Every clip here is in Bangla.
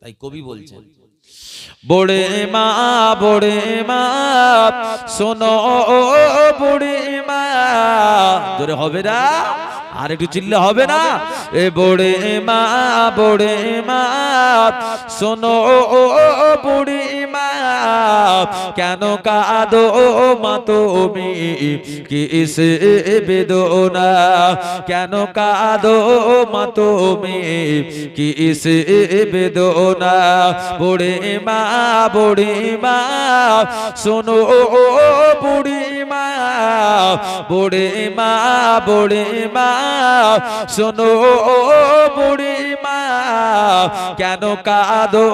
তাই কবি বলছেন, বড়ে মা শোনো বুড়ি মা। জোরে হবে না, আর একটু চিল্লে হবে না? এ বড়ে মা শোনো বুড়ি মা, কেন কাঁদো মা তুমি কিসে বেদনা, কেন কাঁদো মা তুমি কিসে বেদনা। বুড়ি মা শোনো বুড়ি মা, বুড়ি মা শোনো বুড়ি মা, কেন কাঁদো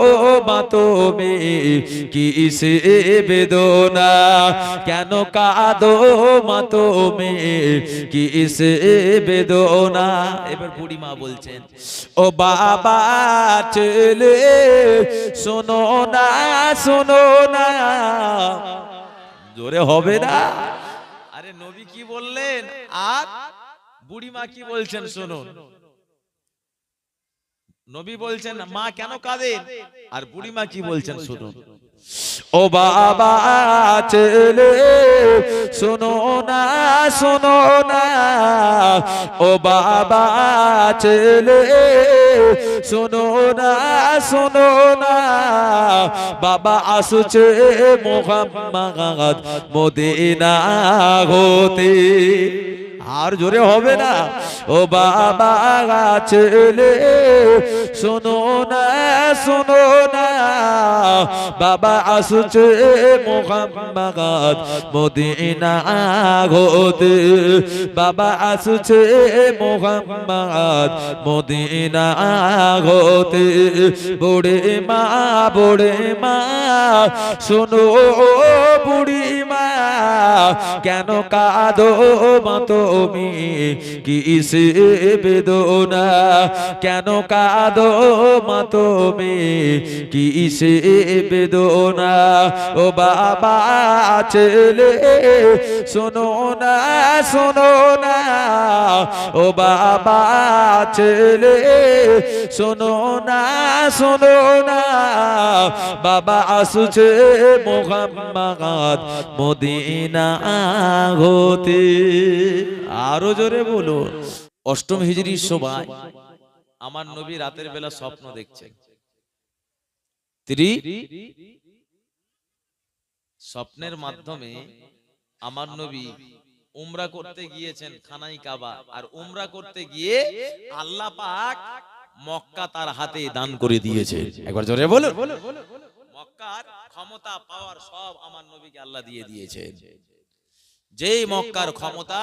মা তুমি কিসে বেদনা, কেন কাঁদো মা তুমি কিসে বেদনা। এবার বুড়ি মা বলছেন, ও বাবা ছেলে শোনো না, শোনো না। জোরে হবে না? আরে নবী কি বললেন আর বুড়ি মা কি বলছেন শুনুন। নবী বলছেন মা কেন কাঁদেন, আর বুড়ি মা কি বলছেন শুনুন। ও বাবা ছেলে শোনো না, শোনো না। ও বাবা ছেলে শোনো না, শোনো না। বাবা আসছে মুহাম্মদ মদিনা হতে। আর জোরে হবে না? ও বাবা ছেলে শোনো না, শোনো না। বাবা আসছে মুহাম্মদ মদিনা হতে, বাবা আসছে মুহাম্মদ মদিনা হতে। বুড়ি মা শোনো বুড়ি মা, কেন কাঁদো মা তুমি কিসে বেদনা, কেন কাঁদো মা তুমি কিসে বেদনা। ও বাবা ছেলে শোনো না, শোনো না। ও বাবা ছেলে শোনো না, শোনো না। বাবা আসছে মুহাম্মদ মদিনা হতে। আরো জোরে বলুন। অষ্টম হিজরির সময় আমার নবী রাতের বেলা স্বপ্ন দেখছেন। স্বপ্নের মাধ্যমে আমার নবী উমরা করতে গিয়েছেন খানাই কাবা, আর উমরা করতে গিয়ে আল্লাহ পাক মক্কা তার হাতে দান করে দিয়েছে। একবার জোরে বলুন। মক্কার ক্ষমতা পাওয়ার সব আমার নবীকে আল্লাহ দিয়ে দিয়েছে। যেই মক্কার ক্ষমতা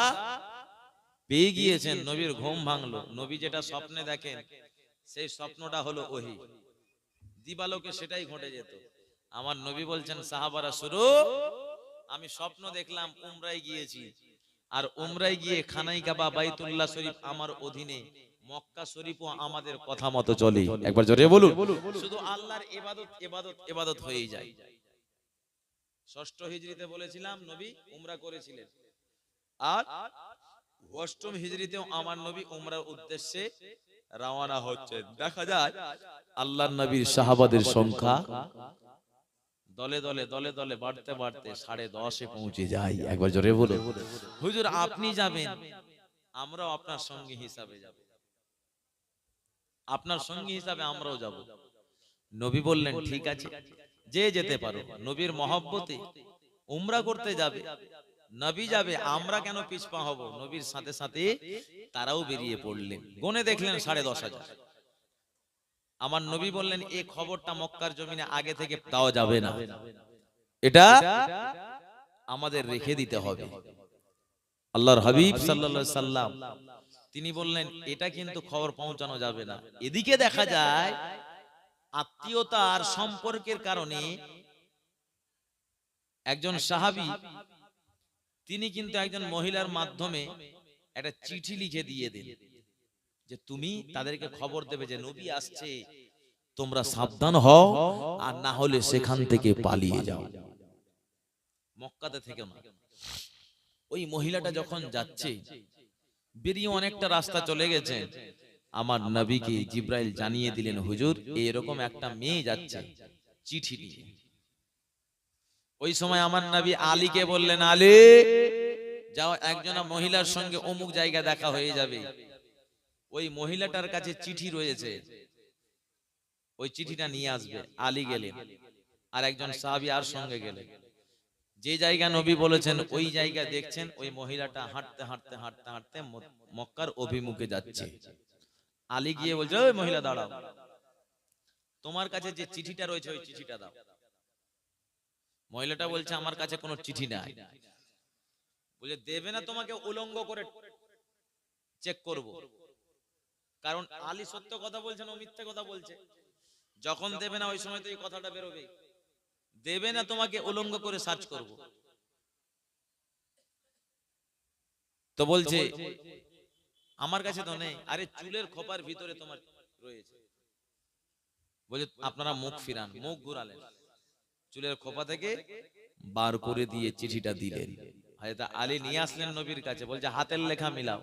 পেয়ে গিয়েছেন, নবীর ঘুম ভাঙলো। নবী যেটা স্বপ্নে দেখেন সেই স্বপ্নটা হলো ওহী, দিবালোকে সেটাই ঘটে যেত। আমার নবী বলছেন সাহাবারা শুরু, আমি স্বপ্ন দেখলাম উমরায় গিয়েছি, আর উমরায় গিয়ে খানাই কাবা বাইতুল্লাহ শরীফ আমার অধীনে, মক্কা শরীফও আমাদের কথা মতো চলে। একবার জোরে বলুন। শুধু আল্লাহর ইবাদত ইবাদত ইবাদত হয়ে যায়। ষষ্ঠ হিজরিতে বলেছিলাম নবী উমরা করেছিলেন, আর অষ্টম হিজরিতেও আমার নবী উমরার উদ্দেশ্যে রওনা হচ্ছেন। দেখা যায় আল্লাহর নবীর সাহাবাদের সংখ্যা দলে দলে দলে দলে বাড়তে বাড়তে 10:30 পৌঁছে যায়। একবার জোরে বলুন। হুজুর আপনি যাবেন, আমরাও আপনার সঙ্গী হিসাবে যাব, আপনার সঙ্গী হিসাবে আমরাও যাব। নবী বললেন ঠিক আছে, যে যেতে পারো। নবীর মহব্বতে উমরা করতে যাবে, নবী যাবে, আমরা কেন পিছপা হব? নবীর সাথে সাথে তারাও বেরিয়ে পড়লেন। গনে দেখলেন 10,500। আমার নবী বললেন এই খবরটা মক্কার জমিনে আগে থেকে দেওয়া যাবে না, এটা আমাদের রেখে দিতে হবে। আল্লাহর হাবিব সাল্লাল্লাহু আলাইহি সাল্লাম তিনি বললেন এটা কিন্তু খবর পৌঁছানো যাবে না। এদিকে দেখা যায় আত্মীয়তার সম্পর্কের কারণে একজন সাহাবী তিনি কিন্তু একজন মহিলার মাধ্যমে একটা চিঠি লিখে দিয়ে দেন যে তুমি তাদেরকে খবর দেবে যে নবী আসছে, তোমরা সাবধান হও, আর না হলে সেখান থেকে পালিয়ে যাও, মক্কাতে থেকো না। ওই মহিলাটা যখন যাচ্ছে, বেরিয়ে অনেকটা রাস্তা চলে গেছে, আমার নবীকে জিব্রাইল জানিয়ে দিলেন, হুজুর এরকম একটা মেয়ে যাচ্ছে চিঠি নিয়ে। ওই সময় আমার নবী আলীকে বললেন, আলী যাও, একজনা মহিলার সঙ্গে অমুক জায়গা দেখা হয়ে যাবে, ওই মহিলাটার কাছে চিঠি রয়েছে, ওই চিঠিটা নিয়ে আসবে। আলী গেলেন, আর একজন সাহাবী আর সঙ্গে গেলেন। যে জায়গা নবী বলেছেন ওই জায়গা দেখছেন, ওই মহিলাটা হাঁটতে হাঁটতে হাঁটতে হাঁটতে মক্কার অভিমুখে যাচ্ছে। আলী গিয়ে বলছে, ওই মহিলা দাঁড়াও, তোমার কাছে যে চিঠিটা রয়েছে ওই চিঠিটা দাও। মহিলাটা বলছে, আমার কাছে কোনো চিঠি নাই। বলে, দেবে না তোমাকে উলঙ্গ করে চেক করব, কারণ আলী সত্য কথা বলছেন ও মিথ্যে কথা বলছে। যখন দেবে না ওই সময় তো এই কথাটা বেরোবে, দেবে না তোমাকে উলঙ্গ করে সার্চ করব। তো বলছে, আমার কাছে তো নেই। আরে চুলের খোপার ভিতরে তোমার রয়েছে। বলে, আপনারা মুখ ফিরান। মুখ ঘুরালেন, চুলের খোপা থেকে বার করে দিয়ে চিঠিটা দিলেন। হযরত আলী নিয়ে আসলেন নবীর কাছে, বলছে হাতের লেখা মিলাও।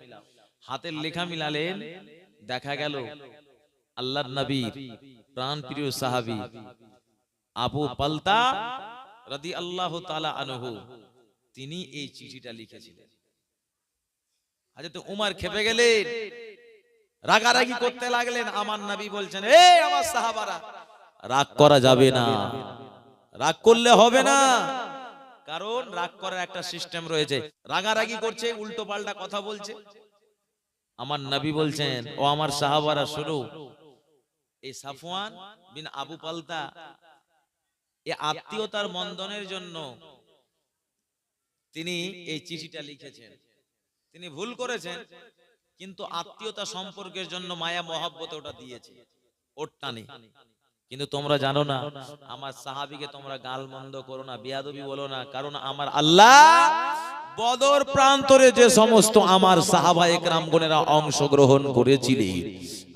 হাতের লেখা মিলালেন, দেখা গেল আল্লাহর নবীর প্রাণপ্রিয় সাহাবী আবু পালতা রাদিয়াল্লাহু তাআলা আনহু, তিনি এই চিঠিটা লিখেছিলেন। হযরত উমর খেপে গেলেন, রাগারাগি করতে লাগলেন। আমার নবী বলছেন, এই আমার সাহাবারা, রাগ করা যাবে না, রাগ করলে হবে না, কারণ রাগ করার একটা সিস্টেম রয়েছে। রাগারাগি করছে, উল্টো পাল্টা কথা বলছে। আমার নবী বলছেন, ও আমার সাহাবারা শুনো, এই সাফওয়ান বিন আবু পালতা এই আত্মীয়তার বন্ধনের জন্য তিনি এই চিঠিটা লিখেছেন। তিনি ভুল করেছেন, কিন্তু আত্মীয়তা সম্পর্কের জন্য মায়া মহব্বত ওটা দিয়েছে, ওটা নেই। কিন্তু তোমরা জানো না, আমার সাহাবীকে তোমরা গালমন্দ করো না, বেয়াদবি বলো না, কারণ আমার আল্লাহ বদর প্রান্তরে যে সমস্ত আমার সাহাবায়ে কেরামগণেরা অংশগ্রহণ করেছিলেন,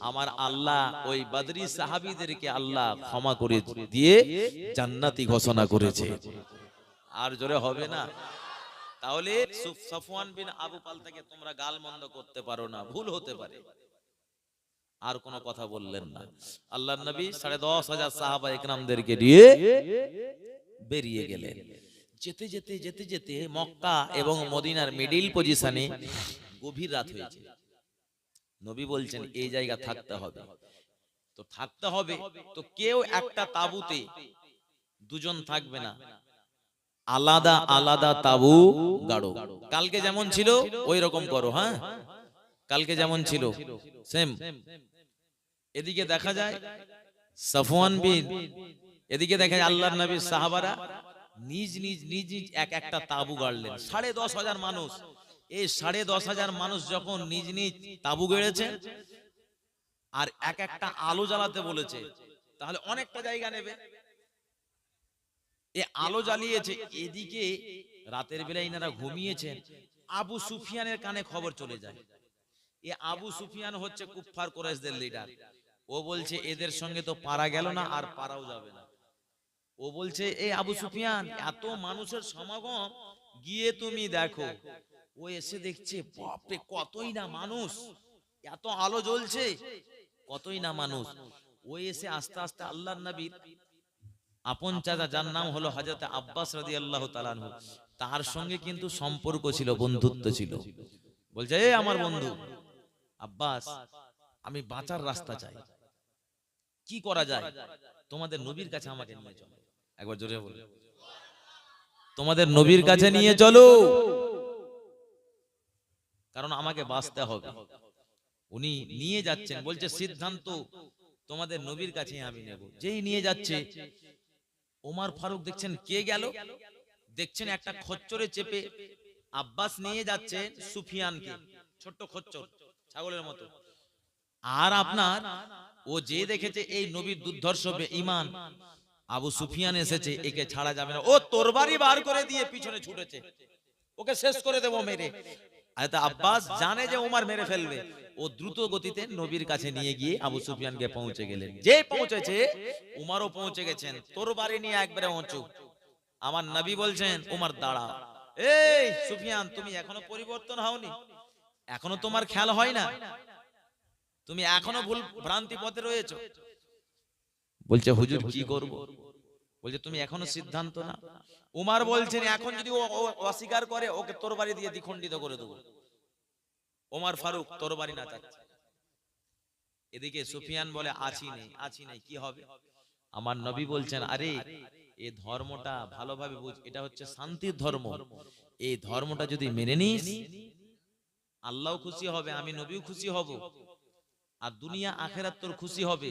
আমার আল্লাহ ওই বদরি সাহাবীদেরকে আল্লাহ ক্ষমা করে দিয়ে জান্নাতি ঘোষণা করেছে। আর জোরে হবে না? তাহলে সাফওয়ান বিন আবু পালতাকে তোমরা গালমন্দ করতে পারো না, ভুল হতে পারে। আর কোনো কথা বললেন না। আল্লাহর নবী 10,500 সাহাবায়ে কেরামদেরকে নিয়ে বেরিয়ে গেলেন। যেতে যেতে যেতে যেতে মক্কা এবং মদিনার মিডল পজিশনে গভীর রাত হয়েছে। নবী বলছেন, এই জায়গা থাকতে হবে। তো থাকতে হবে, তো কেউ একটা তাঁবুতে দুজন থাকবে না, আলাদা আলাদা তাঁবু গাড়ো। কালকে যেমন ছিল ওই রকম করো। হ্যাঁ, কালকে যেমন ছিল সেম। এদিকে দেখা যায় সাফওয়ান বিন, এদিকে দেখা যায় আল্লাহর নবীর সাহাবারা নিজ নিজ নিজ নিজ এক একটা তাঁবু গাড়লেন। 10,500 মানুষ, এই 10,500 মানুষ যখন নিজ নিজ তাঁবু গেড়েছে আর এক একটা আলো জ্বালাতে বলেছে, তাহলে অনেকটা জায়গা নেবে। এ আলো জ্বালিয়েছে, এদিকে রাতের বেলা ইনারা ঘুমিয়েছেন। আবু সুফিয়ানের কানে খবর চলে যায়। এ আবু সুফিয়ান হচ্ছে কুফফার কুরাইশদের লিডার। ও বলছে, এদের সঙ্গে তো পারা গেল না, আর পারাও যাবে না। ও বলছে, এই আবু সুফিয়ান, এত মানুষের সমাগম, গিয়ে তুমি দেখো। ও এসে দেখছে, বাপরে কতই না মানুষ, এত আলো জ্বলছে, কতই না মানুষ। ও এসে আস্তে আস্তে আল্লাহর নবীর আপন চাচা, যার নাম হলো হযরত আব্বাস রাদিয়াল্লাহু তাআলা আনহু, তার সঙ্গে কিন্তু সম্পর্ক ছিল, বন্ধুত্ব ছিল। বলছে, এই আমার বন্ধু আব্বাস, আমি বাঁচার রাস্তা চাই, কি করা যায়? তোমাদের নবীর কাছে আমাকে নিয়ে চলো। একবার জোরে বলো, তোমাদের নবীর কাছে নিয়ে চলো, কারণ আমাকে বাঁচতে হবে। উনি নিয়ে যাচ্ছেন, বলছে সিদ্ধান্ত তোমাদের নবীর কাছে আমি নেব। যেই নিয়ে যাচ্ছে, ওমর ফারুক দেখছেন কে গেল, দেখছেন একটা খচ্চরে চেপে আব্বাস নিয়ে যাচ্ছে সুফিয়ানকে, ছোট্ট খচ্চর, ছাগলের মতো। আর আপনার ও যে দেখেছে এই নবীর দুর্ধর্ষ ঈমান আবু সুফিয়ান এসেছে, একে ছাড়া যাবে না। ও তরবারি বার করে দিয়ে পিছনে ছুটেছে, ওকে শেষ করে দেব মেরে। হযরত আব্বাস জানে যে ওমর মেরে ফেলবে, ও দ্রুত গতিতে নবীর কাছে নিয়ে গিয়ে আবু সুফিয়ানকে পৌঁছে গেলেন। যে পৌঁছেছে, উমরও পৌঁছে গেছেন, তরবারি নিয়ে একবারে উঁচু। আমার নবী বলছেন, উমর দাঁড়াও। এই সুফিয়ান, তুমি এখনো পরিবর্তন হওনি, এখনো তোমার খেয়াল হয় না? তুমি এখনো ভুল ভ্রান্তি পথে রয়েছো। বলছে হুজুর কি করব? বলছে তুমি এখনো সিদ্ধান্ত না। উমার বলছেন এখন যদি ও অস্বীকার করে ওকে তরবারি দিয়ে দ্বিখণ্ডিত করে দেবো। ওমর ফারুক তরবারি না চাচ্ছে। এদিকে সুফিয়ান বলে আছি নেই কি হবে? আমার নবী বলছেন আরে এই ধর্মটা ভালোভাবে বুঝ, এটা হচ্ছে শান্তির ধর্ম। এই ধর্মটা যদি মেনে নিস আল্লাহও খুশি হবে, আমি নবীও খুশি হব, আর দুনিয়া আখেরাত তোর খুশি হবে।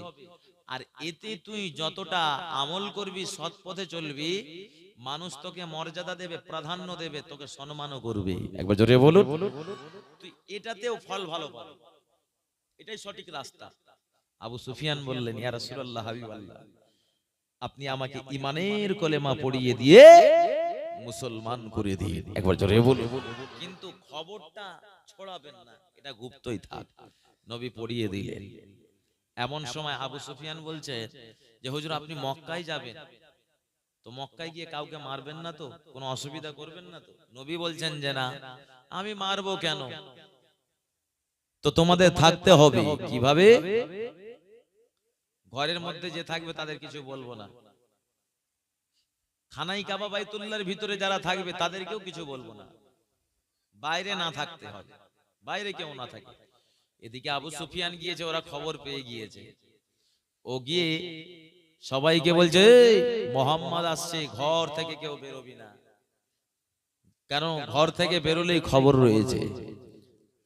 আর এতে তুই যতটা আমল করবি, সৎ পথে চলবি, মানুষ তোকে মর্যাদা দেবে, প্রাধান্য দেবে, তোকে সম্মানও করবে। একবার জোরে বলুন, তুই এটাতেও ফল ভালো পাবি, এটাই সঠিক রাস্তা। আবু সুফিয়ান বললেন ইয়া রাসূলুল্লাহ, হাবিবাল্লাহ, আপনি আমাকে ঈমানের কলেমা পড়িয়ে দিয়ে মুসলমান করে দিন। একবার জোরে বলুন। কিন্তু খবরটা ছড়াবেন না, এটা গুপ্তই থাক। নবী পড়িয়ে দিলেন। এমন সময় আবু সুফিয়ান বলছে যে হুজুর আপনি মক্কায় যাবেন, তো মক্কায় গিয়ে কাউকে মারবেন না তো, কোনো অসুবিধা করবেন না তো? নবী বলছেন যে না, আমি মারবো কেন, তো তোমাদের থাকতে হবে। কিভাবে? ঘরের মধ্যে যে থাকবে তাদের কিছু বলবো না, খানাই কাবা বাইতুল্লাহর ভিতরে যারা থাকবে তাদেরকেও কিছু বলবো না, বাইরে না থাকতে হবে, বাইরে কেউ না থাকে। এদিকে আবু সুফিয়ান গিয়েছে, ওরা খবর পেয়ে গিয়েছে। ও গিয়ে সবাইকে বলছে মোহাম্মদ আসছে, ঘর থেকে কেউ বেরোবি না, কারণ ঘর থেকে বেরোলেই খবর রয়েছে।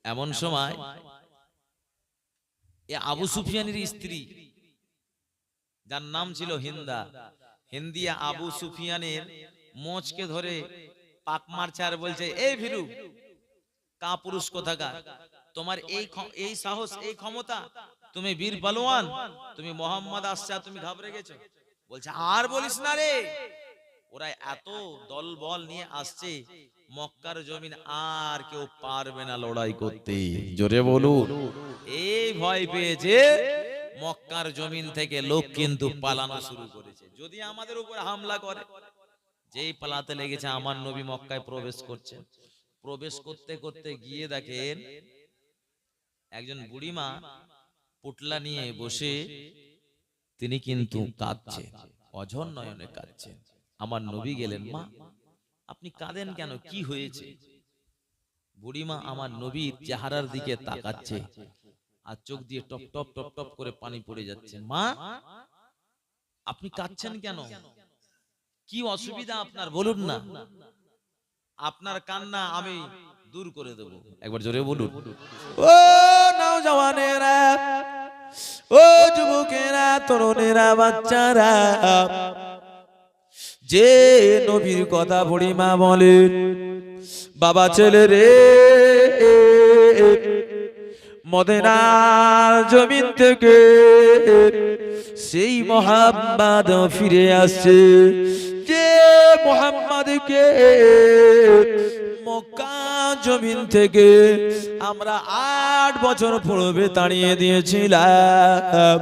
এমন সময় আবু সুফিয়ানের স্ত্রী, যার নাম ছিল হিন্দা, হিন্দিয়া আবু সুফিয়ানের মোচকে ধরে পাক মারছে আর বলছে এই ভীরু কা পুরুষ কোথাকার, তোমার এই সাহস, এই ক্ষমতা, তুমি বীর পালোয়ান, তুমি মোহাম্মদ আসছে আর তুমি ঘাবড়ে গেছো। বলছে আর বলিস না রে, ওরা এত দল বল নিয়ে আসছে, মক্কার জমিন আর কেউ পারবে না লড়াই করতে। জোরে বলুন। এই ভয় পেয়েছে, মক্কার জমিন থেকে লোক কিন্তু পালানো শুরু করেছে, যদি আমাদের উপর হামলা করে। যেই পালাতে লেগেছে, আমার নবী মক্কায় প্রবেশ করছে। প্রবেশ করতে করতে গিয়ে দেখেন একজন বুড়িমা পুটলা নিয়ে বসে, তিনি কিন্তু কাঁদছেন, অঝর নয়নে কাঁদছেন। আমার নবী গেলেন, মা আপনি কাঁদেন কেন, কি হয়েছে? বুড়িমা আমার নবীর চেহারার দিকে তাকাচ্ছে, আর চোখ দিয়ে টপ টপ টপ টপ করে পানি পড়ে যাচ্ছে। মা আপনি কাঁদছেন কেন, কি অসুবিধা আপনার, বলুন না, আপনার কান্না আমি দূর করে দেব। একবার জোরে বলুন। ও নওজওয়ানেরা, ও যুবকেরা, তরুণেরা, বাচ্চারা, যে নবীর কথা বুড়িমা বলে, বাবা ছেলে রে, মদিনার জমিন থেকে সেই মুহাম্মদ ফিরে আসছে, যে মুহাম্মদকে মক্কা জমিন থেকে আমরা 8 বছর পূর্বে তাড়িয়ে দিয়েছিলাম।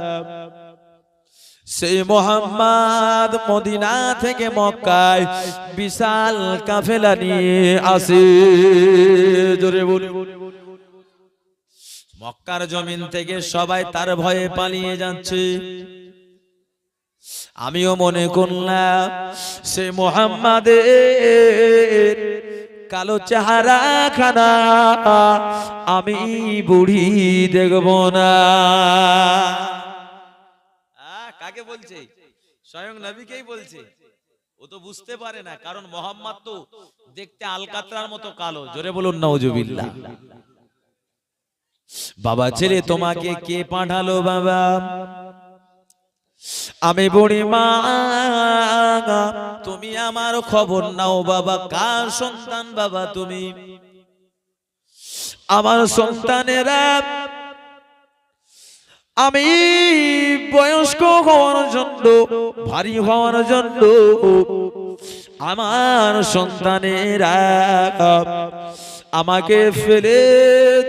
সেই মুহাম্মদ মদিনা থেকে মক্কায় বিশাল কাফেলা নিয়ে আসে। জোরে বলে, মক্কার জমিন থেকে সবাই তার ভয়ে পালিয়ে যাচ্ছে। আমিও মনে করলাম সে মুহাম্মাদের কালো চেহারা খানা আমি বুড়ি দেখব না। কাকে বলছে? স্বয়ং নবীকেই বলছে। ও তো বুঝতে পারে না, কারণ মুহাম্মদ তো দেখতে আলকাতরার মতো কালো। জোরে বলুন নাউজুবিল্লাহ। বাবা ছেলে তোমাকে কে পাঠালো বাবা? আমি বুড়ি মা, তুমি আমার খবর নাও বাবা, কার সন্তান বাবা তুমি? আমার সন্তানেরা আমি বয়স্ক হওয়ার জন্য, ভারী হওয়ার জন্য আমার সন্তানেরা আমাকে ফেলে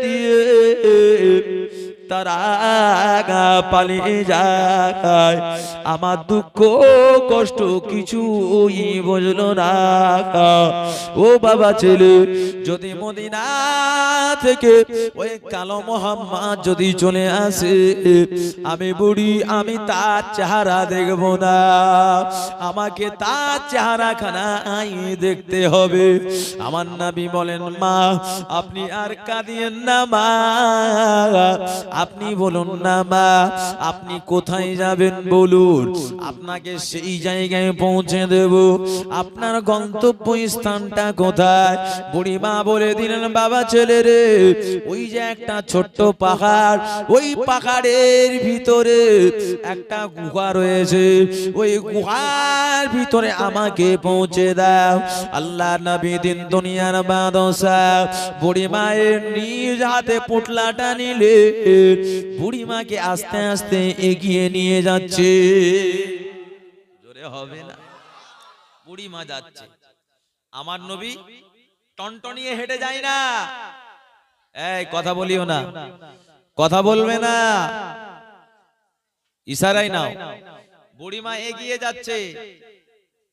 দিয়ে তারা পালিয়ে যায়। আমার দুঃখ কষ্ট কিছুই বুঝলো না। ও বাবা ছেলে, যদি মদিনা থেকে ওই কালো মোহাম্মদ যদি চলে আসে, আমি বুড়ি, আমি তার চেহারা দেখব না, আমাকে তার চেহারা খানাই দেখতে হবে। আমার নবী বলেন, মা আপনি আর কাঁদিয়েন না মা, আপনি বলুন না মা আপনি কোথায় যাবেন বলুন, আপনাকে সেই জায়গায় পৌঁছে দেব। আপনার গন্তব্য স্থানটা কোথায়? বুড়িমা বলে দিলেন, বাবা ছেলে রে, ওই যে একটা ছোট্ট পাহাড়, ওই পাহাড়ের ভিতরে একটা গুহা রয়েছে, ওই গুহার ভিতরে আমাকে পৌঁছে দাও। আল্লাহ নবী দিন দুনিয়ার বাদশা বুড়িমায়ের নিজ হাতে পুটলাটা নিলে বুড়িমাকে আস্তে আস্তে এগিয়ে নিয়ে যাচ্ছে। জোরে হবে না? বুড়িমা যাচ্ছে, আমার নবী টনটনিয়ে হেঁটে যায় না। এই কথা বলিও না, কথা বলবে না, ইশারাই নাও। বুড়িমা এগিয়ে যাচ্ছে,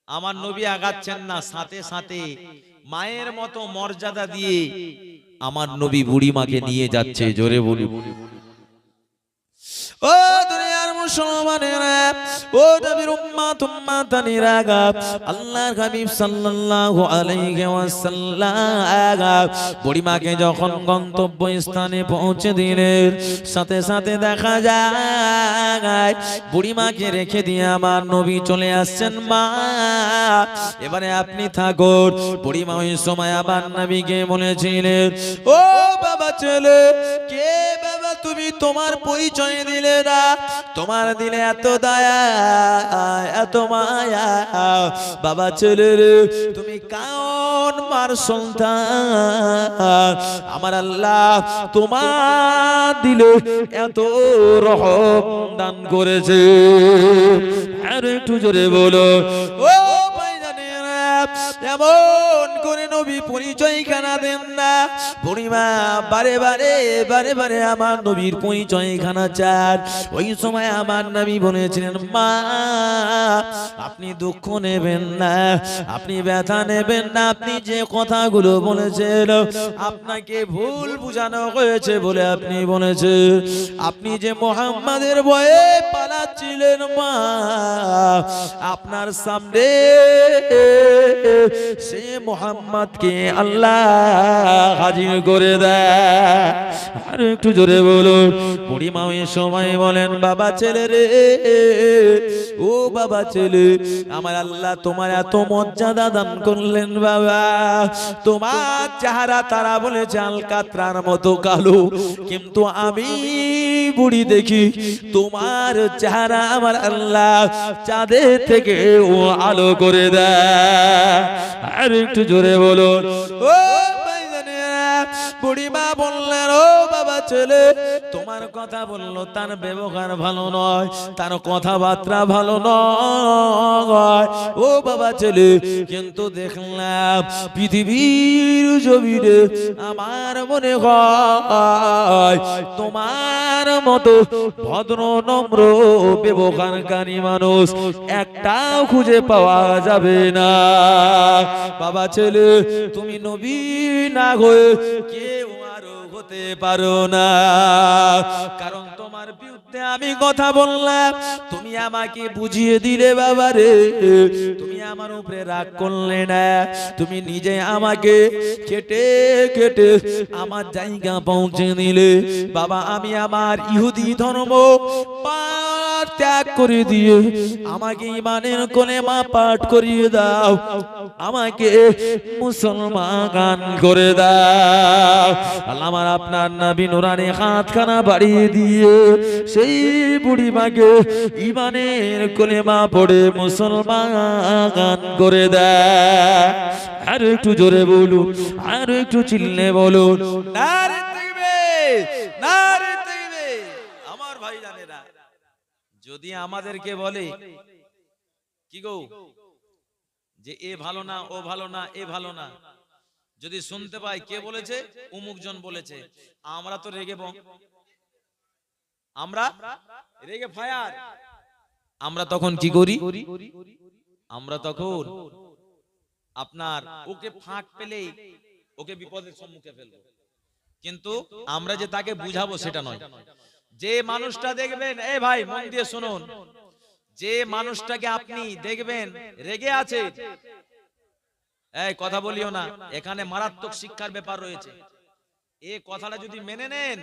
আমার নবী আগাচ্ছেন না, সাথে সাথে মায়ের মতো মর্যাদা দিয়ে আমার নবী বুড়িমাকে নিয়ে যাচ্ছে। জোরে বলি। ও দুনিয়ার মুসলমানেরা, ও নবীর উম্মত উম্মাতানিরা, আল্লাহর হাবিব সাল্লাল্লাহু আলাইহি ওয়াসাল্লাম বুড়িমাকে যখন গন্তব্য স্থানে পৌঁছে দিলেন, সাথে সাথে দেখা যায় বুড়িমাকে রেখে দিয়ে আমার নবী চলে আসছেন। মা এবারে আপনি থাকুন। বুড়িমা ওই সময় আবার নবীকে বলেছিলেন, ও বাবা ছেলে, কে বাবা তুমি? তোমার পরিচয় দিলে না, তোমার দিলে এত দয়া এত মায়া। বাবা ছেলে রে, তুমি কাউন মার সন্তান, আমার আল্লাহ তোমার দিলে এত রহম দান করেছে। আর একটু জোরে বলো। ও ভাইজানেরা, এমন করে নবী পরিচয় খানা দেন না। বুড়িমা বারে বারে বারে বারে আমার নবীর পরিচয় খানা চান। ওই সময় আমার নবী বলেছিলেন, মা আপনি দুঃখ নেবেন না, আপনি ব্যথা নেবেন না, আপনি যে কথাগুলো বলেছেন আপনাকে ভুল বুঝানো হয়েছে বলে আপনি বলেছেন। আপনি যে মুহাম্মাদের ভয়ে পালাচ্ছিলেন মা, আপনার সামনে সে মুহাম্মাদকে আল্লাহ হাজির করে দেয়। আর একটু জোরে বলুন। বুড়িমা ওই সময় বলেন, বাবা ছেলে রে, ও বাবা ছেলে, আমার আল্লাহ তোমার এত মর্যাদা দান করলেন বাবা, তোমার চেহারা তারা বলেছে আলকাতরার মতো কালো, কিন্তু আমি বুড়ি দেখি তোমার চেহারা আমার আল্লাহ চাঁদের থেকে ও আলো করে দেয়। আর একটু জোরে বলুন। ও বুড়িমা বললেন, ও বাবা ছেলে, তোমার কথা বললো, তার ব্যবহার ভালো নয়, তার কথাবার্তা ভালো নয়। ও বাবা ছেলে, কিন্তু দেখলাম পৃথিবীর জমিনে আমার মনে হয় তোমার মতো ভদ্র নম্র ব্যবহারকারী মানুষ একটাও খুঁজে পাওয়া যাবে না। বাবা ছেলে, তুমি নবী না হয়ে কেউ আরো হতে পারো না, কারণ তোমার বিরুদ্ধে আমি কথা বললাম, তুমি আমাকে বুঝিয়ে দিলে বাবা রে, তুমি আমার উপরে রাগ করলে না, তুমি নিজে আমাকে কেটে কেটে আমার জায়গা পৌঁছে দিলে। বাবা, আমি আমার ইহুদি ধর্ম ত্যাগ করে দিয়ে আমাকে ইমানের কলেমা পাঠ করিয়ে দাও, আমাকে মুসলমান করে দাও। আল্লাহ আমার আপনার নবী নুরানি হাতখানা বাড়িয়ে দিয়ে সেই বুড়িমাকে ইমানের কলেমা পড়ে মুসলমান করে দেয়। আর একটু জোরে বলুন, আর একটু চিল্লে বলুন, নারে তাকবীর, নারে তাকবীর। আমার ভাই জানেরা, যদি আমাদেরকে বলে কি গো যে এ ভালো না, ও ভালো না, এ ভালো না, যদি শুনতে পাই কে বলেছে, অমুক জন বলেছে, আমরা তো রেগে আমরা রেগে ফায়ার। আমরা তখন কি করি? আমরা তখন আপনার ওকে ফাঁক পেলেই ওকে বিপদের সম্মুখে ফেলবো, কিন্তু আমরা যে তাকে বুঝাবো সেটা নয়। যে মানুষটা দেখবেন, এ ভাই মন দিয়ে শুনুন, যে মানুষটাকে আপনি দেখবেন রেগে আছে, এই কথা বলিও না, এখানে মারাত্মক শিক্ষার ব্যাপার রয়েছে। এই কথাটা যদি মেনে নেন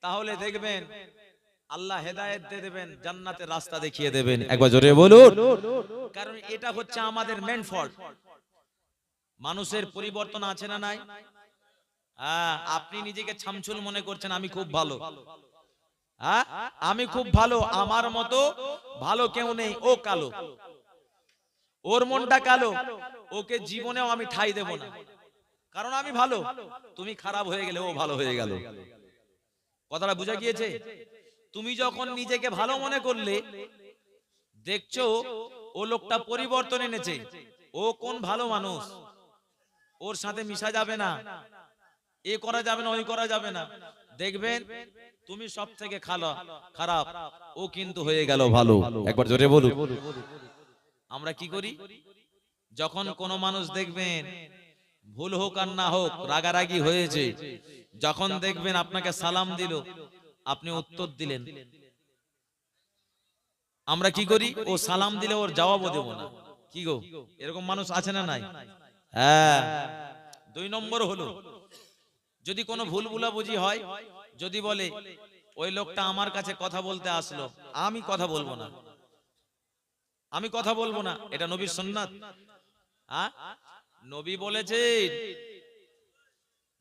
তাহলে দেখবেন আল্লাহ হেদায়েত দিয়ে দেবেন, জান্নাতের রাস্তা দেখিয়ে দেবেন। একবার জোরে বলুন। কারণ এটা হচ্ছে আমাদের মেন ফল্ট। মানুষের পরিবর্তন আছে না নাই? হ্যাঁ, আপনি নিজেকে ছামছুল মনে করছেন, আমি খুব ভালো, হ্যাঁ আমি খুব ভালো, আমার মতো ভালো কেউ নেই, ও কালো, ওর মনটা কালো, ওকে জীবনেও আমি ঠাঁই দেব না, কারণ আমি ভালো। তুমি খারাপ হয়ে গেলে ও ভালো হয়ে গেল। কথাটা বুঝা গিয়েছে? তুমি যখন নিজেকে ভালো মনে করলে, দেখছো ও লোকটা পরিবর্তন এনেছে, ও কোন ভালো মানুষ, ওর সাথে মিশা যাবে না, এ করা যাবে না, ওই করা যাবে না, দেখবেন তুমি সব থেকে খারাপ, ও কিন্তু হয়ে গেল ভালো। একবার জোরে বলুন। আমরা কি করি? যখন কোন মানুষ দেখবেন ভুল হোক আর না হোক, রাগারাগি হয়েছে, যখন দেখবেন আপনাকে সালাম দিল, আপনি উত্তর দিলেন, আমরা কি করি? ও সালাম দিলে ওর জবাবও দেব না। কি গো, এরকম মানুষ আছে না নাই? হ্যাঁ। 2 নম্বর হলো, যদি কোনো ভুল বুঝি হয়, যদি বলে ওই লোকটা আমার কাছে কথা বলতে আসলো, আমি কথা বলবো না, আমি কথা বলবো না, এটা নবীর সুন্নাত। নবী বলেছেন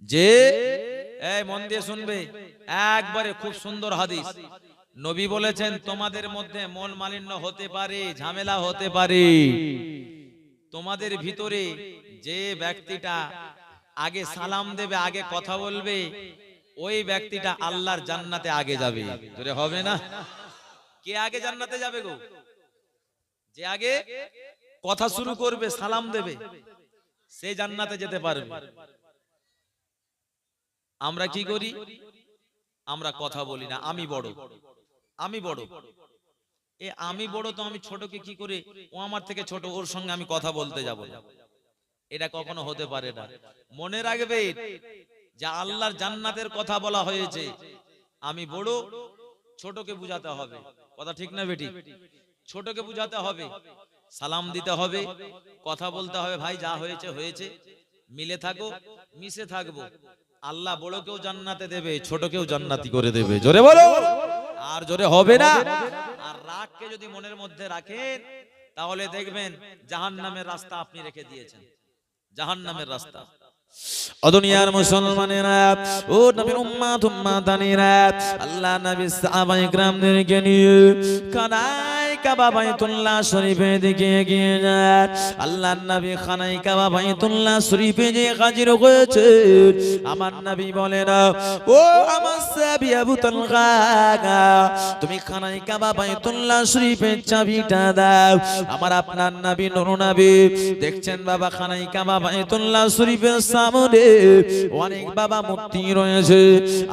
যে, এই মন দিয়ে শুনবে, একবারে খুব সুন্দর হাদিস। নবী বলেছেন তোমাদের মধ্যে মন মালিন্য হতে পারে, ঝামেলা হতে পারে, তোমাদের ভিতরে যে ব্যক্তিটা আগে সালাম দেবে, আগে কথা বলবে, ওই ব্যক্তিটা আল্লাহর জান্নাতে আগে যাবে। ধরে হবে না? কে আগে জান্নাতে যাবে গো? যে আগে কথা শুরু করবে, সালাম দেবে, সে জান্নাতে যেতে পারবে। আমরা কি করি? আমরা কথা বলি না, আমি বড়, আমি বড়। এ আমি বড় তো আমি ছোটকে কি করে, ও আমার থেকে ছোট, ওর সঙ্গে আমি কথা বলতে যাব না, এটা কখনো হতে পারে না। মনে রাখবে যে আল্লাহর জান্নাতের কথা বলা হয়েছে, আমি বড়, ছোটকে বুঝাতে হবে। কথা ঠিক না বেটি? ছোটকে বুঝাতে হবে, সালাম দিতে হবে, কথা বলতে হবে, ভাই যা হয়েছে হয়েছে, মিলে থাকো, মিশে থাকবো। আল্লাহ বড়কেও জান্নাতে দেবে, ছোটকেও জান্নাতি করে দেবে। জোরে বলো। আর জোরে হবে না। আর রাগকে যদি মনের মধ্যে রাখেন, তাহলে দেখবেন জাহান্নামের রাস্তা আপনি রেখে দিয়েছেন, জাহান্নামের রাস্তা। ও দুনিয়ার মুসলমানেরা, ও নবীর উম্মত উম্মাতানিরা, আল্লাহ নবী সাহাবায়ে কিরামদেরকে নিয়ে খানায়ে কাবা বাইতুল্লাহ শরীফের দিকে এগিয়ে যায়। আল্লাহ নবী খানায়ে কাবা বাইতুল্লাহ শরীফে যে হাজির হয়েছে, আমার নবী বলেন, ও আমার সাহাবী আবু তালহা, তুমি খানায়ে কাবা বাইতুল্লাহ শরীফের চাবিটা দাও। আমার আপনার নবী নূর নবী দেখছেন বাবা, খানায়ে কাবা বাইতুল্লাহ শরীফের সামনে অনেক বাবা মূর্তি রয়েছে।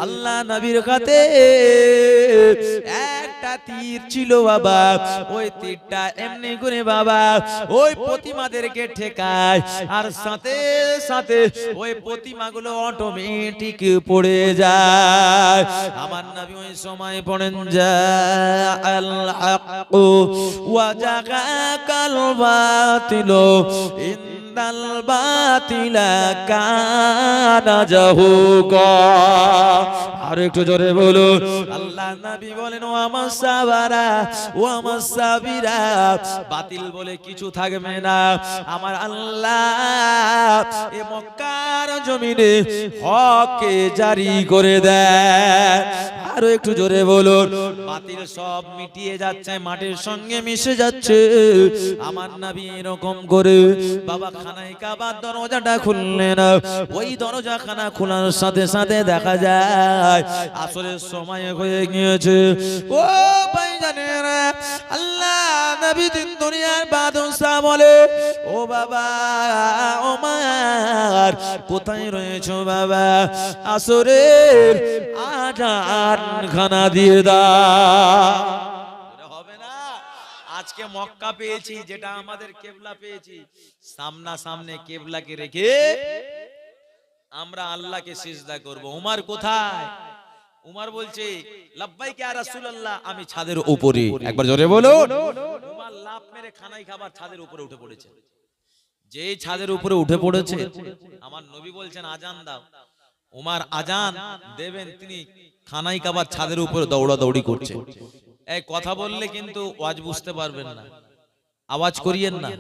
আল্লাহ নবীর হাতে একটা তীর ছিল বাবা, ওই তীরটা এমনি করে বাবা ওই প্রতিমাদেরকে ঠেকায়, আর সাথে সাথে ওই প্রতিমাগুলো অটোমেটিক পড়ে যায়। আমার নবী ওই সময় পড়েন, জাআল হাক্কু ওয়া জাগাকাল বাতিলু ইন্নাল বাতিলা কানা জাহুকা। আর একটু জোরে বলুন। আল্লাহ নবী বলেন, ও আমার সাহাবারা, ও আমার সাহাবীরা, বাতিল বলে কিছু থাকবে না। আমার আল্লাহ এ মক্কার জমিনে হককে জারি করে দেয়। আরো একটু জোরে বলুন। বাতিল সব মিটিয়ে যাচ্ছে, মাটির সঙ্গে মিশে যাচ্ছে। আমার নবী এরকম করে বাবা খানায় কাবার দরজাটা খুললেন। ওই দরজা খানা খোলার সাথে সাথে দেখা যায় আসরের সময় হয়ে গিয়েছে। ও ভাইজানেরা, আল্লাহ নবী দিন দুনিয়ার বাদশা বলে, ও বাবা ওমর কোথায় রয়েছো বাবা, আসরের আজান খানা দিয়ে দাও। হবে না, আজকে মক্কা পেয়েছি, যেটা আমাদের কেবলা পেয়েছি, সামনা সামনে কেবলাকে রেখে আমরা আল্লাহকে সিজদা করব। উমর কোথায়? উমর বলছে লাব্বাইক ইয়া রাসূলুল্লাহ, আমি ছাদের উপরে। একবার জোরে বলুন। উমর লাফ মেরে খানাই খাবার ছাদের উপরে উঠে পড়েছে। যেই ছাদের উপরে উঠে পড়েছে, আমার নবী বলছেন আজান দাও। উমর আজান দেবেন, তিনি খানাই কাবার ছাদের উপরে দৌড়াদৌড়ি করছে। এই কথা বললে কিন্তু ওয়াজ বুঝতে পারবেন না, আওয়াজ করিয়েন না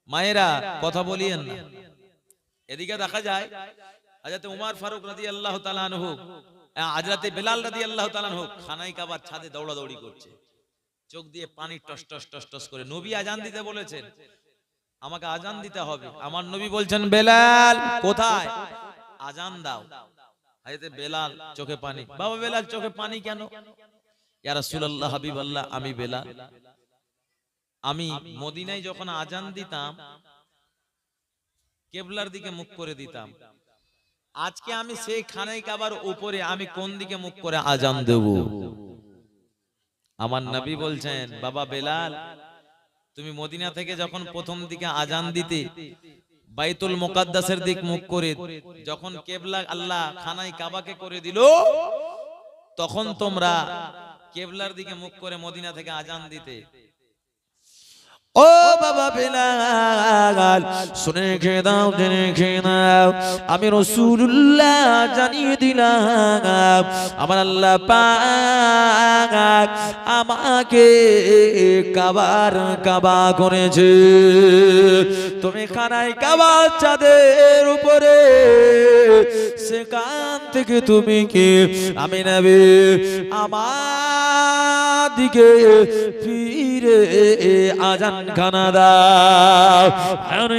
মায়েরা, কথা বলিয়েন না। এদিকে দেখা যায় হযরত উমর ফারুক রাদিয়াল্লাহু তাআলা আনহু, হযরত বেলাল রাদিয়াল্লাহু তাআলা আনহু খানাই কাবার ছাদে দৌড়াদৌড়ি করছে, চোখ দিয়ে পানি টস টস টস টস করে। নবী আজান দিতে বলেছেন, আমাকে আজান দিতে হবে। আমার নবী বলছেন বেলাল কোথায়, আজান দাও। হযরত বেলাল চোখে পানি। বাবা বেলাল চোখে পানি কেন? ইয়া রাসূলুল্লাহ, হাবিবাল্লাহ, আমি বেলাল, আমি মদিনায় যখন আজান দিতাম কেবলার দিকে মুখ করে দিতাম। আজকে আমি সেই খানাই কাবার উপরে, আমি কোন দিকে মুখ করে আজান দেব? আমার নবী বলছেন বাবা বেলাল, তুমি মদিনা থেকে যখন প্রথম দিকে আজান দিতে বাইতুল মুকাদ্দাসের দিক মুখ করে, যখন কেবলা আল্লাহ খানাই কাবাকে করে দিল, তখন তোমরা কেবলার দিকে মুখ করে মদিনা থেকে আজান দিতে। ও বাবা বেলাল, শুনে খেয়ে দাও, জেনে খেয়ে দাও, আমি রাসূলুল্লাহ জানিয়ে দিলাম আমার আল্লাহ পাক আমাকে কাবার কাবা করেছে। তুমি খানাই কাবা চাঁদের উপরে, সেখান থেকে তুমি কি আমি নবী আমার দিকে ফিরে আজান খানা দাও।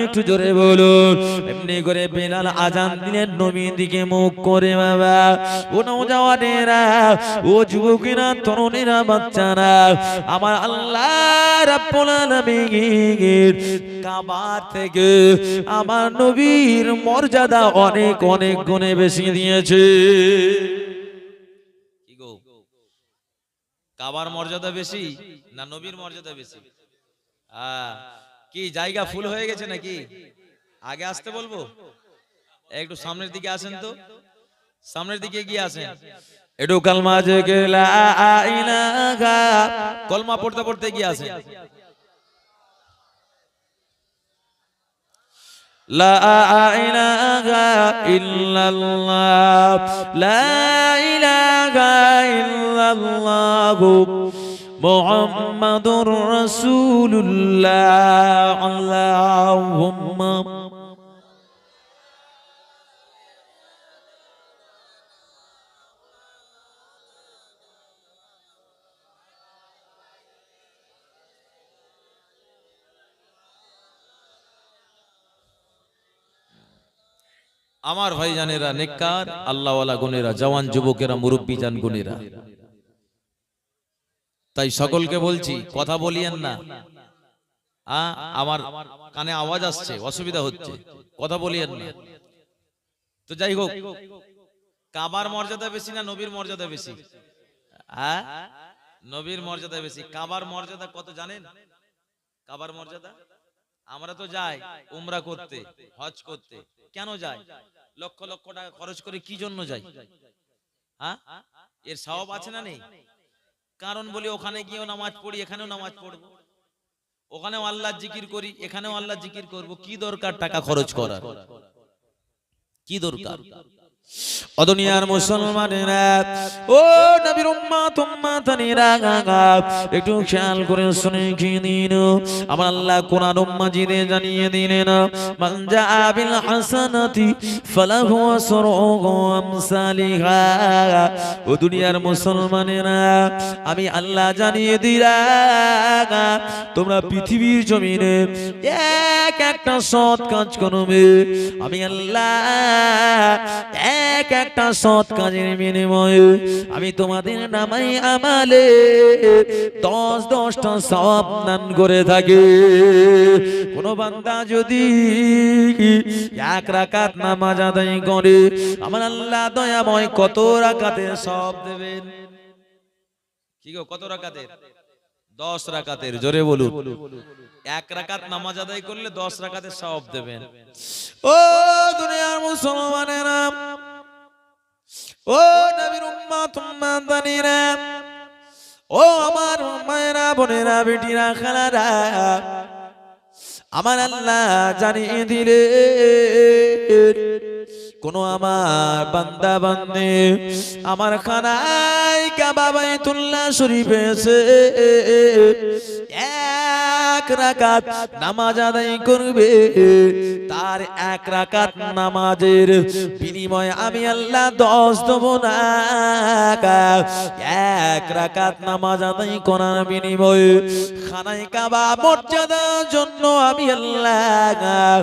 একটু জোরে বলুন। এমনি করে বেলাল আজান দিলেন, নবীর দিকে মুখ করে। বাবা ও নওজওয়ানেরা, ও যুবকেরা, তরুণেরা, বাচ্চারা, আমার আল্লাহ রাব্বুল আলামিন কাবা থেকে আমার নবীর মর্যাদা অনেক অনেক গুণে বেশি দিয়েছে। কি গো, কাবার মর্যাদা বেশি না নবীর মর্যাদা বেশি? কি জায়গা ফুল হয়ে গেছে নাকি? আগে আসতে বলবো? একটু সামনের দিকে আসেন তো, সামনের দিকে গিয়ে আসেন। একটু কালমা জেগে লা ইলাহা, কলমা পড়তে পড়তে গিয়ে আসেন। লা ইলাহা ইল্লাল্লাহ, লা ইলাহা ইল্লাল্লাহ, মুহাম্মাদুর রাসূলুল্লাহ। আল্লাহুম্মা আমার ভাইজানেরা, নেককার আল্লাহওয়ালা গুণেরা, জওয়ান যুবকেরা, মুরব্বী জান গুণেরা, তাই সকলকে বলছি কথা বলিয়েন না। আমার কানে আওয়াজ আসছে, অসুবিধা হচ্ছে, কথা বলিয়েন না। তো যাই হোক, কাবার মর্যাদা বেশি না নবীর মর্যাদা বেশি? নবীর মর্যাদা বেশি। কাবার মর্যাদা কত জানেন? কাবার মর্যাদা, আমরা তো যাই উমরা করতে, হজ করতে। কেন যাই? লক্ষ লক্ষ টাকা খরচ করে কি জন্য যাই? এর সওয়াব আছে না নেই? কারণ বলি ওখানে গিয়েও নামাজ পড়ি, এখানেও নামাজ পড়বো, ওখানেও আল্লাহ জিকির করি, এখানেও আল্লাহ জিকির করব। কি দরকার টাকা খরচ করার? কি দরকার? ও দুনিয়ার মুসলমানেরা, ও নবীর উম্মত উম্মতানিরা, একটু খেয়াল করে শুনে কি দিন আমার আল্লাহ কোরআন মাজিদে জানিয়ে দিলেন, মান জাআ বিল হাসানাতি ফালাহু আসরু আমসালিহা। ও দুনিয়ার মুসলমানেরা, আমি আল্লাহ জানিয়ে দিলাম, তোমরা পৃথিবীর জমিনে এক একটা সৎ কাজ করবে, আমি আল্লাহ এক একটা সৎ কাজের বিনিময়ে আমি তোমাদের নামাই আমালে 10-10টা সওয়াব দান করে থাকি। কোন বান্দা যদি এক রাকাত নামাজ আদায় করে, আমার আল্লাহ দয়াময় কত রাকাতের সওয়াব দেবেন? কি গো, কত রাকাতের? 10 রাকাতের। জোরে বলুন। এক রাকাত নামাজ আদায় করলে 10 রাকাতের সওয়াব দেবেন। ও দুনিয়ার মুসলমানেরা, ও নবীর উম্মত উম্মতানিরা, ও আমার মায়েরা, বোনেরা, বেটিরা, খালারা, আমার আল্লাহ জানিয়ে দিলে কোন আমার বান্দা বান্দে আমার খানায় কাবা বাইতুল্লাহ শরীফে এসে এক রাকাত নামাজ আদায় করবে, তার এক রাকাত নামাজের বিনিময়ে আমি আল্লাহ 10 দেব না। এক রাকাত নামাজ আদায় করার বিনিময়ে খানায় কাবা মর্যাদার জন্য আমি আল্লাহ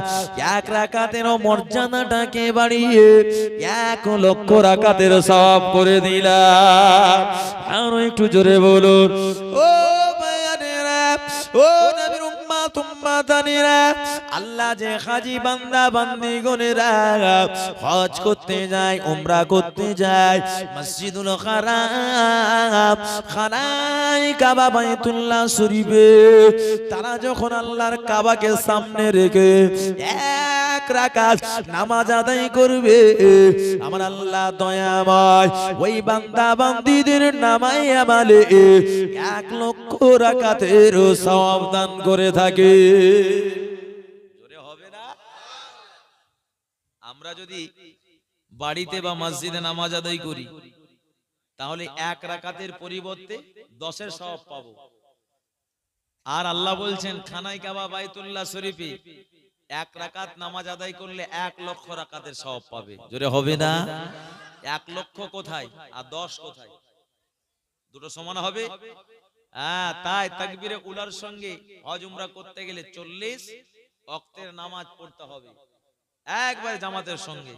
এক রাকাতের মর্যাদাটাকে বাড়িয়ে 1 লক্ষ রাকাতের সওয়াব করে দিলাম। আর একটু জোরে বলুন। ও ভাইয়ারা, ও নবীর উম্মত উম্মতানিরা, আল্লাহ যে হাজী বান্দা বান্দীগণেরা হজ করতে যায়, উমরা করতে যায়, মসজিদুল হারাম খানায় কাবা বাইতুল্লাহ শরীফে তারা যখন আল্লাহর কাবাকে সামনে রেখে এক রাকাত নামাজ আদায় করবে, আমার আল্লাহ দয়াময় ওই বান্দা বান্দীদের নামায় আমালে 1 লক্ষ রাকাতের সওয়াব দান করে থাকে। জোরে হবে না? আমরা যদি বাড়িতে বা মসজিদে নামাজ আদায় করি, তাহলে 1 রাকাতের পরিবর্তে 10-এর সওয়াব পাবো। আর আল্লাহ বলছেন খানায় কাবা বাইতুল্লাহ শরীফে 1 রাকাত নামাজ আদায় করলে 1 লক্ষ রাকাতের সওয়াব পাবে। জোরে হবে না? 1 লক্ষ কোথায় আর 10 কোথায়? দুটো সমান হবে? হ্যাঁ, তাই তাকবীরে উলার সঙ্গে হজ উমরা করতে গেলে 40 ওয়াক্তের নামাজ পড়তে হবে একবার জামাতের সঙ্গে।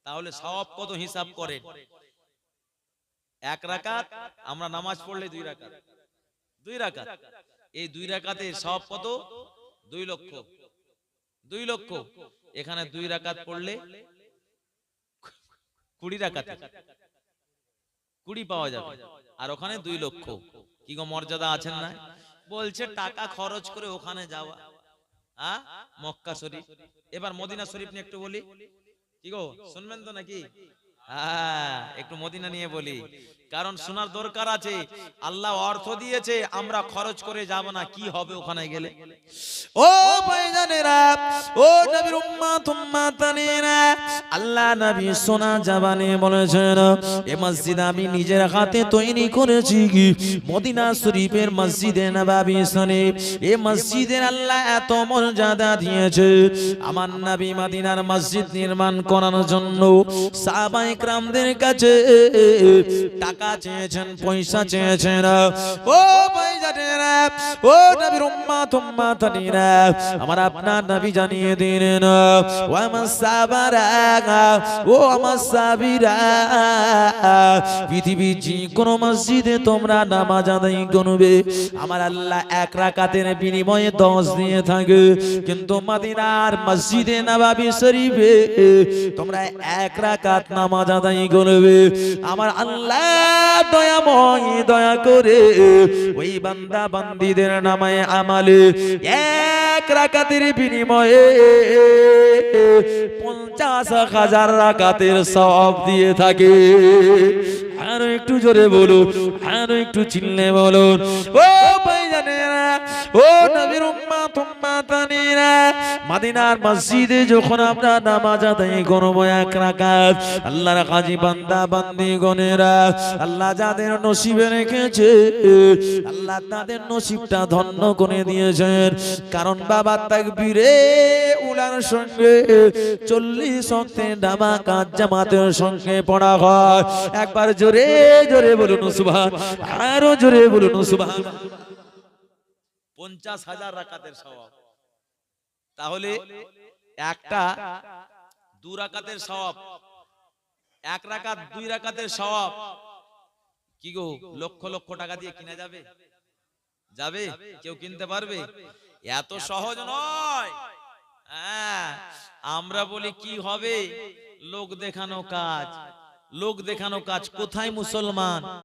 তাহলে সওয়াব কত হিসাব করেন? 1 রাকাত আমরা নামাজ পড়লে 2 রাকাত, 2 রাকাত, এই 2 রাকাতের সওয়াব কত? 2 লক্ষ। 2 লক্ষ এখানে 2 রাকাত পড়লে 20 রাকাতে 20 পাওয়া যাবে, আর ওখানে 2 লক্ষ। কি গো, মর্যাদা আছেন না? বলছে টাকা খরচ করে ওখানে যাওয়া, হ্যাঁ, মক্কা শরীফ। এবার মদিনা শরীফ নিয়ে একটু বলি। কি গো, শুনবেন তো নাকি? হ্যাঁ, একটু মদিনা নিয়ে বলি, কারণ শোনার দরকার আছে। আল্লাহ অর্থ দিয়েছে, আমরা খরচ করে যাব না, কি হবে ওখানে গেলে? ও ভাইজানেরা, ও নবীর উম্মত উম্মতানিরা, আল্লাহ নবী সোনা জবানে বলেছেন, এই মসজিদ আমি নিজের হাতে তৈরি করেছি। কি মদিনা শরীফের মসজিদে নববী শরীফ, এই মসজিদের আল্লাহ এত মর্যাদা দিয়েছে। আমার নবী মদিনার মসজিদ নির্মাণ করার জন্য সাহাবায়ে কেরামদের কাছে টাকা চেয়েছেন, পয়সা চেয়েছেন। ও ভাইজানেরা, ও নবীর উম্মত উম্মতানিরা, আমার আপনার নবী জানিয়ে দিলেন, ও আমার সাহাবারা, ও আমার সাহাবীরা, পৃথিবীর যে কোনো মসজিদে তোমরা নামাজ আদায় করবে, আমার আল্লাহ 1 রাকাতের বিনিময়ে 10 দিয়ে থাকে। কিন্তু মদিনার মসজিদে নববী শরীফে তোমরা 1 রাকাত নামাজ আদায় করবে, আমার আল্লাহ দয়াময় দয়া করে ওই বান্দা বান্দীদের নামায় আমালে 1 রাকাতের বিনিময়ে 50,000 রাকাতের সওয়াব দিয়ে থাকে। আরো একটু জোরে বলুন, আরো একটু চিল্লে বলুন। ও ভাইজানেরা, ও নবীর উম্মত মদিনার মসজিদে যখন আমরা নামাজ আদায় করব এক রাকাত, আল্লাহর কাজী বান্দা বান্দিগণেরা, আল্লাহ যাদের নসিবে রেখেছে আল্লাহ তাদের নসিবটা ধন্য করে দিয়েছেন। কারণ বাবা তাকবীরে উলার সঙ্গে 40 ওয়াক্তের নামাজ জামাতের সঙ্গে পড়া হয়। একবার জোরে জোরে বলুন সুবহান, আরো জোরে বলুন সুবহান। 50,000 রাকাতের সওয়াব। তাহলে একটা 2 রাকাতের সওয়াব, 1 রাকাত 2 রাকাতের সওয়াব কি গো লক্ষ লক্ষ টাকা দিয়ে কিনা যাবে? যাবে? কেউ কিনতে পারবে? এত সহজ নয়। হ্যাঁ, আমরা বলি কি হবে, লোক দেখানো কাজ। লোক দেখানো কাজ কোথায় মুসলমান?